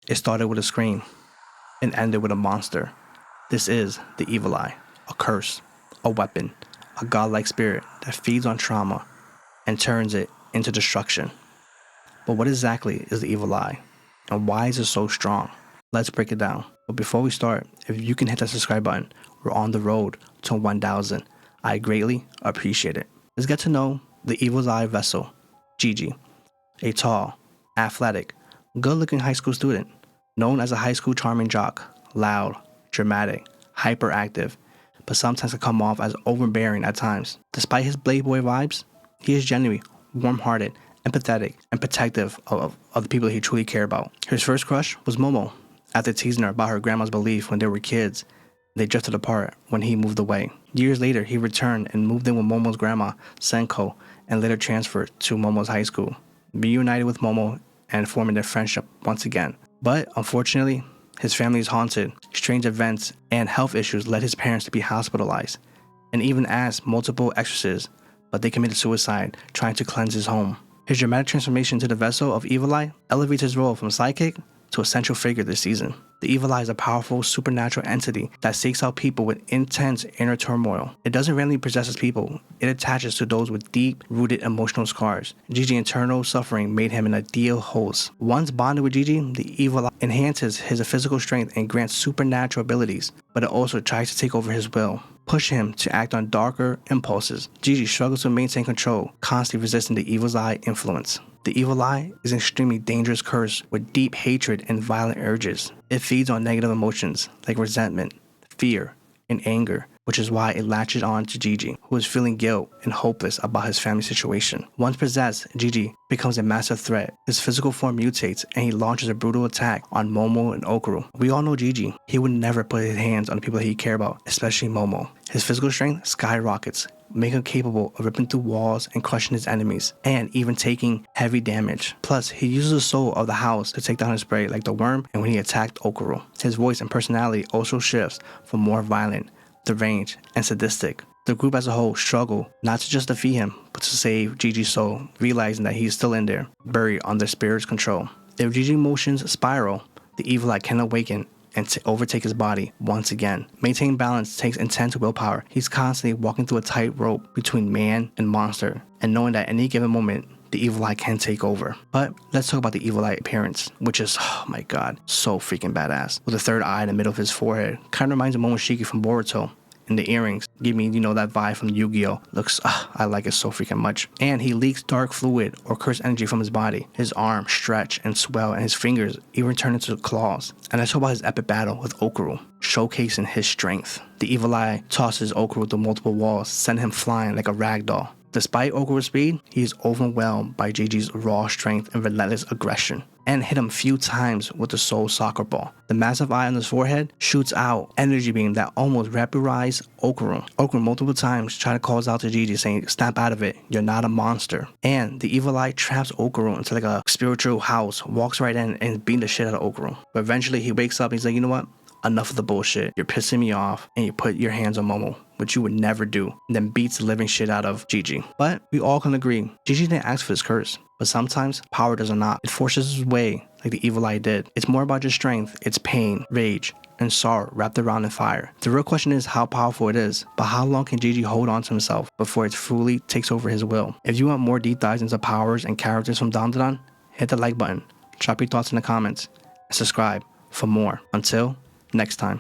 It started with a scream and ended with a monster. This is the evil eye, a curse, a weapon, a godlike spirit that feeds on trauma and turns it into destruction. But what exactly is the evil eye? And why is it so strong? Let's break it down. But before we start, if you can hit that subscribe button, we're on the road to 1,000. I greatly appreciate it. Let's get to know the evil eye vessel, Gigi, a tall, athletic, good-looking high school student, known as a high school charming jock, loud, dramatic, hyperactive, but sometimes can come off as overbearing at times. Despite his playboy vibes, he is genuinely warm-hearted, empathetic, and protective of the people he truly care about. His first crush was Momo. After teasing her about her grandma's belief when they were kids, they drifted apart when he moved away. Years later, he returned and moved in with Momo's grandma, Senko, and later transferred to Momo's high school, reunited with Momo and forming their friendship once again. But unfortunately, his family is haunted. Strange events and health issues led his parents to be hospitalized, and even asked multiple exorcists, but they committed suicide trying to cleanse his home. His dramatic transformation into the vessel of Evil Eye elevates his role from sidekick to a central figure this season. The Evil Eye is a powerful, supernatural entity that seeks out people with intense inner turmoil. It doesn't randomly possess people, it attaches to those with deep-rooted emotional scars. Gigi's internal suffering made him an ideal host. Once bonded with Gigi, the Evil Eye enhances his physical strength and grants supernatural abilities, but it also tries to take over his will, push him to act on darker impulses. Gigi struggles to maintain control, constantly resisting the Evil Eye's influence. The Evil Eye is an extremely dangerous curse with deep hatred and violent urges. It feeds on negative emotions like resentment, fear, and anger, which is why it latches on to Gigi, who is feeling guilt and hopeless about his family situation. Once possessed, Gigi becomes a massive threat. His physical form mutates and he launches a brutal attack on Momo and Okuru. We all know Gigi. He would never put his hands on the people that he cares about, especially Momo. His physical strength skyrockets, making him capable of ripping through walls and crushing his enemies, and even taking heavy damage. Plus, he uses the soul of the house to take down his prey like the worm and when he attacked Okuru. His voice and personality also shifts from more violent, deranged, and sadistic. The group as a whole struggle not to just defeat him, but to save Gigi's soul, realizing that he is still in there, buried under spirit's control. If Gigi's emotions spiral, the Evil Eye can awaken and overtake his body once again. Maintaining balance takes intense willpower. He's constantly walking through a tightrope between man and monster, and knowing that at any given moment, the Evil Eye can take over. But let's talk about the Evil Eye appearance, which is, oh my god, so freaking badass. With the third eye in the middle of his forehead, kind of reminds of Momoshiki from Boruto. And the earrings give me, that vibe from Yu-Gi-Oh! Looks, I like it so freaking much. And he leaks dark fluid or cursed energy from his body. His arms stretch and swell, and his fingers even turn into claws. And I talk about his epic battle with Okuru, showcasing his strength. The Evil Eye tosses Okuru through multiple walls, sending him flying like a rag doll. Despite Okuru's speed, he is overwhelmed by Gigi's raw strength and relentless aggression, and hit him a few times with the soul soccer ball. The massive eye on his forehead shoots out energy beam that almost vaporized Okuru. Okuru multiple times try to calls out to Gigi saying, "Snap out of it, you're not a monster." And the Evil Eye traps Okuru into like a spiritual house, walks right in and beats the shit out of Okuru. But eventually he wakes up and he's like, you know what? Enough of the bullshit. You're pissing me off, and you put your hands on Momo, which you would never do, and then beats the living shit out of Gigi. But we all can agree, Gigi didn't ask for this curse. But sometimes, power does not. It forces its way, like the Evil Eye did. It's more about just strength. It's pain, rage, and sorrow wrapped around in fire. The real question is how powerful it is, but how long can Gigi hold on to himself before it fully takes over his will? If you want more deep dives into powers and characters from Dandadan, hit the like button, drop your thoughts in the comments, and subscribe for more. Until next time.